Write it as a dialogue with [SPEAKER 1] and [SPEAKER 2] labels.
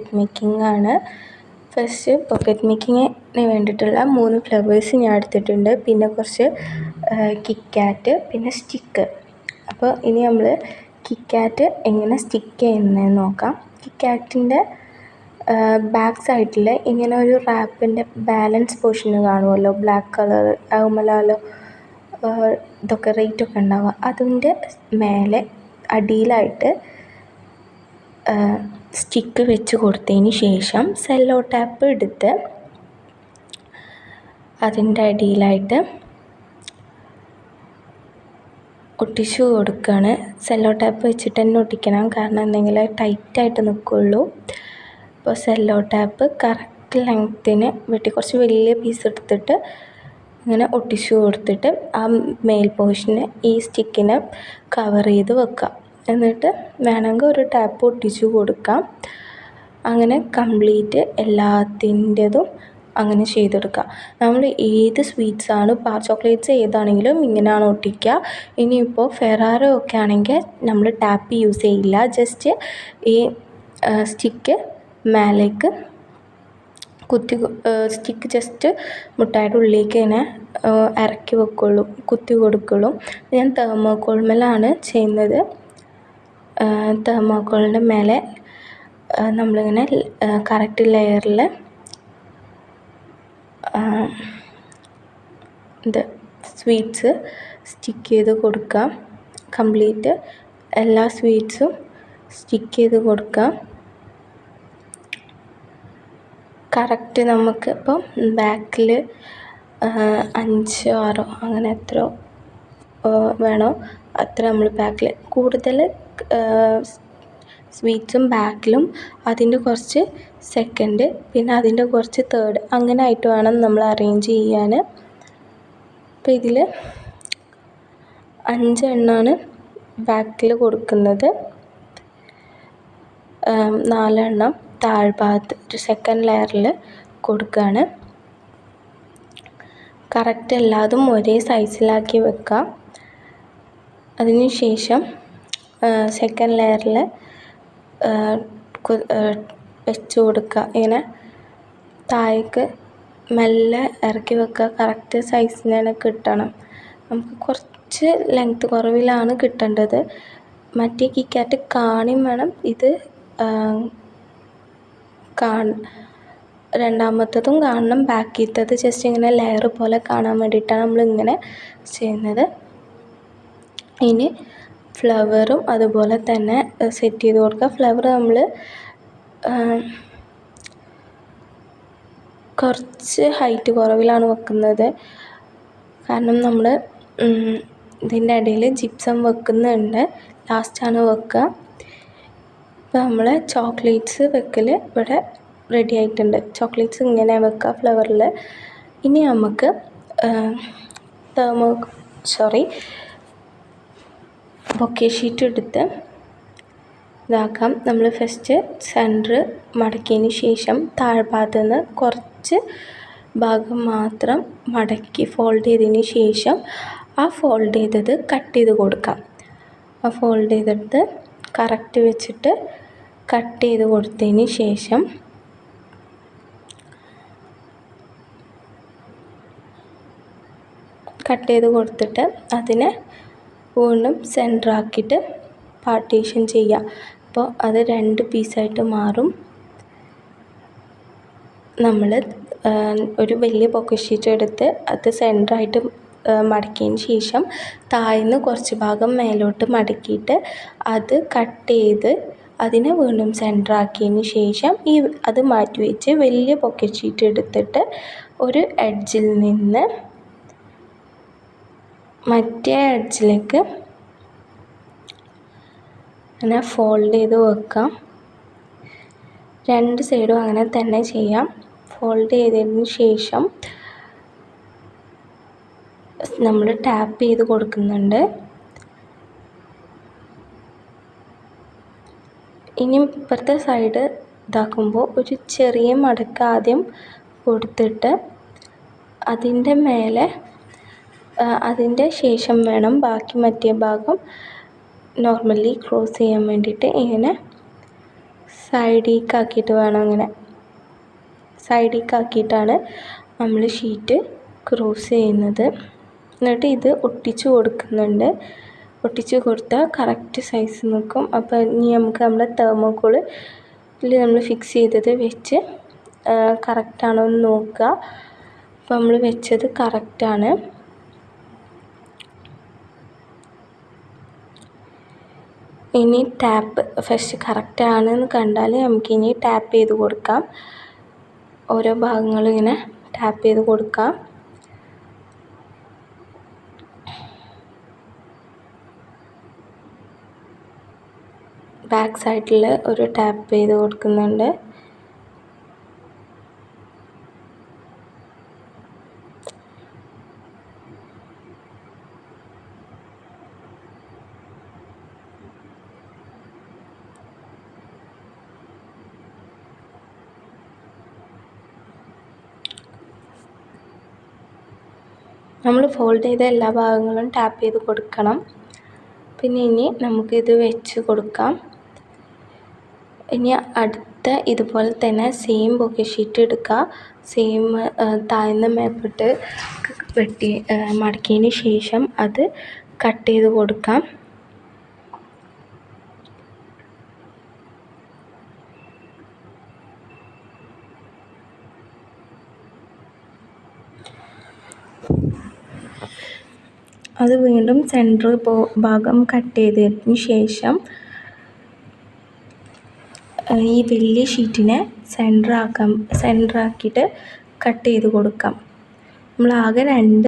[SPEAKER 1] Pocket making ആണ്. First pocket മേക്കിങ്ങിന് വേണ്ടിയിട്ടുള്ള 3 flowers ഞാൻ എടുത്തിട്ടുണ്ട്. പിന്നെ കുറച്ച് കിറ്റ്കാറ്റ്, പിന്നെ സ്റ്റിക്ക്. അപ്പോൾ ഇനി നമ്മൾ കിറ്റ്കാറ്റ് എങ്ങനെ സ്റ്റിക്ക് ചെയ്യുന്നതെന്ന് നോക്കാം. കിറ്റ്കാറ്റിൻ്റെ ബാക്ക് സൈഡിൽ ഇങ്ങനെ ഒരു റാപ്പിൻ്റെ ബാലൻസ് പോർഷന് കാണുമല്ലോ, ബ്ലാക്ക് കളർ ആകുമ്പോഴല്ലോ ഇതൊക്കെ റേറ്റൊക്കെ ഉണ്ടാവുക. അതിൻ്റെ മേലെ അടിയിലായിട്ട് സ്റ്റിക്ക് വെച്ച് കൊടുത്തതിന് ശേഷം സെല്ലോ ടാപ്പ് എടുത്ത് അതിൻ്റെ അടിയിലായിട്ട് ഒട്ടിച്ചു കൊടുക്കുകയാണ്. സെല്ലോ ടാപ്പ് വെച്ചിട്ട് തന്നെ ഒട്ടിക്കണം, കാരണം എന്തെങ്കിലും ടൈറ്റായിട്ട് നിൽക്കുള്ളൂ. അപ്പോൾ സെല്ലോ ടാപ്പ് കറക്റ്റ് ലെങ്ത്തിന് വെട്ടി കുറച്ച് വലിയ പീസ് എടുത്തിട്ട് ഇങ്ങനെ ഒട്ടിച്ചു കൊടുത്തിട്ട് ആ മേൽ പോർഷന് ഈ സ്റ്റിക്കിനെ കവർ ചെയ്ത് വെക്കുക. എന്നിട്ട് വേണമെങ്കിൽ ഒരു ടാപ്പ് ഒട്ടിച്ചു കൊടുക്കാം. അങ്ങനെ കംപ്ലീറ്റ് എല്ലാത്തിൻ്റെതും അങ്ങനെ ചെയ്തെടുക്കുക. നമ്മൾ ഏത് സ്വീറ്റ്സാണ് ചോക്ലേറ്റ്സ് ഏതാണെങ്കിലും ഇങ്ങനെയാണ് ഒട്ടിക്കുക. ഇനിയിപ്പോൾ ഫെറാറോ ഒക്കെ ആണെങ്കിൽ നമ്മൾ ടാപ്പ് യൂസ് ചെയ്യില്ല, ജസ്റ്റ് ഈ സ്റ്റിക്ക് മേലേക്ക് സ്റ്റിക്ക് ജസ്റ്റ് മുട്ടായിട്ട് ഉള്ളിലേക്ക് ഇങ്ങനെ ഇറക്കി വെക്കുള്ളൂ, കുത്തി കൊടുക്കുള്ളൂ. ഞാൻ തെർമോക്കോളിലാണ് ചെയ്യുന്നത്. തെർമോക്കോളിൻ്റെ മേലെ നമ്മളിങ്ങനെ കറക്റ്റ് ലെയറിൽ സ്വീറ്റ്സ് സ്റ്റിക്ക് ചെയ്ത് കൊടുക്കാം. കംപ്ലീറ്റ് എല്ലാ സ്വീറ്റ്സും സ്റ്റിക്ക് ചെയ്ത് കൊടുക്കാം. കറക്റ്റ് നമുക്ക് ഇപ്പം ബാക്കിൽ 5 6 അങ്ങനെ എത്ര വേണോ അത്ര നമ്മൾ ബാക്കിൽ കൂടുതൽ സ്വീറ്റ്സും ബാക്കിലും അതിൻ്റെ കുറച്ച് സെക്കൻഡ് പിന്നെ അതിൻ്റെ കുറച്ച് തേർഡ് അങ്ങനെ ആയിട്ട് വേണം നമ്മൾ അറേഞ്ച് ചെയ്യാൻ. അപ്പോൾ ഇതിൽ 5 എണ്ണമാണ് ബാക്കിൽ കൊടുക്കുന്നത്, 4 എണ്ണം താഴ്ഭാഗത്ത് ഒരു സെക്കൻഡ് ലെയറിൽ കൊടുക്കുകയാണ്. കറക്റ്റ് എല്ലാതും ഒരേ സൈസിലാക്കി വെക്കുക. അതിന് ശേഷം സെക്കൻഡ് ലെയറിൽ വെച്ച് കൊടുക്കുക. ഇങ്ങനെ താഴേക്ക് മെല്ലെ ഇറക്കി വെക്കുക. കറക്റ്റ് സൈസിന് തന്നെ കിട്ടണം. നമുക്ക് കുറച്ച് ലെങ്ത്ത് കുറവിലാണ് കിട്ടേണ്ടത്. മറ്റേ കിറ്റ്കാറ്റ് കാണിയും വേണം, ഇത് രണ്ടാമത്തതും കാണണം, ബാക്കിയത്തത് ജസ്റ്റ് ഇങ്ങനെ ലെയർ പോലെ കാണാൻ വേണ്ടിയിട്ടാണ് നമ്മളിങ്ങനെ ചെയ്യുന്നത്. ഇനി ഫ്ലവറും അതുപോലെ തന്നെ സെറ്റ് ചെയ്ത് കൊടുക്കുക. ഫ്ലവർ നമ്മൾ കുറച്ച് ഹൈറ്റ് കുറവിലാണ് വെക്കുന്നത്, കാരണം നമ്മൾ ഇതിൻ്റെ ഇടയിൽ ജിപ്സം വെക്കുന്നുണ്ട്, ലാസ്റ്റാണ് വെക്കുക. ഇപ്പോൾ നമ്മൾ ചോക്ലേറ്റ്സ് വെക്കൽ ഇവിടെ റെഡി ആയിട്ടുണ്ട്. ചോക്ലേറ്റ്സ് ഇങ്ങനെ വെക്കുക ഫ്ലവറിൽ. ഇനി നമുക്ക് ബൊക്കെ ഷീറ്റ് എടുത്ത് ഇതാക്കാം. നമ്മൾ ഫസ്റ്റ് സെൻറ്റർ മടക്കിയതിന് ശേഷം താഴ്ഭാഗത്ത് നിന്ന് കുറച്ച് ഭാഗം മാത്രം മടക്കി ഫോൾഡ് ചെയ്തതിന് ശേഷം ആ ഫോൾഡ് ചെയ്തത് കട്ട് ചെയ്ത് കൊടുക്കാം. ആ ഫോൾഡ് ചെയ്തെടുത്ത് കറക്റ്റ് വെച്ചിട്ട് കട്ട് ചെയ്ത് കൊടുത്തതിന് ശേഷം കട്ട് ചെയ്ത് കൊടുത്തിട്ട് അതിനെ വീണ്ടും സെൻറ്ററാക്കിയിട്ട് പാർട്ടീഷൻ ചെയ്യുക. അപ്പോൾ അത് 2 പീസായിട്ട് മാറും. നമ്മൾ ഒരു വലിയ പോക്കറ്റ് ഷീറ്റ് എടുത്ത് അത് സെൻറ്ററായിട്ട് മടക്കിയതിന് ശേഷം താഴ്ന്ന് കുറച്ച് ഭാഗം മേലോട്ട് മടക്കിയിട്ട് അത് കട്ട് ചെയ്ത് അതിനെ വീണ്ടും സെൻറ്ററാക്കിയതിന് ശേഷം അത് മാറ്റി വെച്ച് വലിയ പോക്കറ്റ് ഷീറ്റ് എടുത്തിട്ട് ഒരു എഡ്ജിൽ നിന്ന് മറ്റേ എഡ്ജിലേക്ക് അങ്ങനെ ഫോൾഡ് ചെയ്ത് വെക്കാം. 2 സൈഡും അങ്ങനെ തന്നെ ചെയ്യാം. ഫോൾഡ് ചെയ്തതിന് ശേഷം നമ്മൾ ടാപ്പ് ചെയ്ത് കൊടുക്കുന്നുണ്ട്. ഇനി ഇപ്പുറത്തെ സൈഡ് ഇതാക്കുമ്പോൾ ഒരു ചെറിയ മടക്ക് ആദ്യം കൊടുത്തിട്ട് അതിൻ്റെ മേലെ അതിൻ്റെ ശേഷം വേണം ബാക്കി മറ്റേ ഭാഗം നോർമലി ക്രോസ് ചെയ്യാൻ വേണ്ടിയിട്ട് ഇങ്ങനെ സൈഡിലേക്കാക്കിയിട്ട് വേണം ഇങ്ങനെ സൈഡിലേക്കാക്കിയിട്ടാണ് നമ്മൾ ഷീറ്റ് ക്രോസ് ചെയ്യുന്നത്. എന്നിട്ട് ഇത് ഒട്ടിച്ച് കൊടുക്കുന്നുണ്ട്. ഒട്ടിച്ച് കൊടുത്താൽ കറക്റ്റ് സൈസ് നിൽക്കും. അപ്പോൾ ഇനി നമുക്ക് നമ്മുടെ തെർമോക്കോളിൽ നമ്മൾ ഫിക്സ് ചെയ്തത് വെച്ച് കറക്റ്റാണോ എന്ന് നോക്കുക. അപ്പോൾ നമ്മൾ വെച്ചത് കറക്റ്റാണ്. ഇനി ടാപ്പ് ഫസ്റ്റ് കറക്റ്റാണെന്ന് കണ്ടാൽ നമുക്കിനി ടാപ്പ് ചെയ്ത് കൊടുക്കാം. ഓരോ ഭാഗങ്ങളും ഇങ്ങനെ ടാപ്പ് ചെയ്ത് കൊടുക്കാം. ബാക്ക് സൈഡിൽ ഒരു ടാപ്പ് ചെയ്ത് കൊടുക്കുന്നുണ്ട്. നമ്മൾ ഫോൾഡ് ചെയ്ത എല്ലാ ഭാഗങ്ങളും ടാപ്പ് ചെയ്ത് കൊടുക്കണം. പിന്നെ ഇനി നമുക്കിത് വെച്ച് കൊടുക്കാം. ഇനി അടുത്ത ഇതുപോലെ തന്നെ സെയിം ബൊക്കെ ഷീറ്റ് എടുക്കുക. സെയിം താഴ്ന്ന മേപ്പോട്ട് വെട്ടി മടക്കിയതിന് ശേഷം അത് കട്ട് ചെയ്ത് കൊടുക്കാം. അത് വീണ്ടും സെൻറ്റർ ഭാഗം കട്ട് ചെയ്തതിന് ശേഷം ഈ വലിയ ഷീറ്റിനെ സെൻറ്ററാക്കിയിട്ട് കട്ട് ചെയ്ത് കൊടുക്കാം. നമ്മളാകെ 2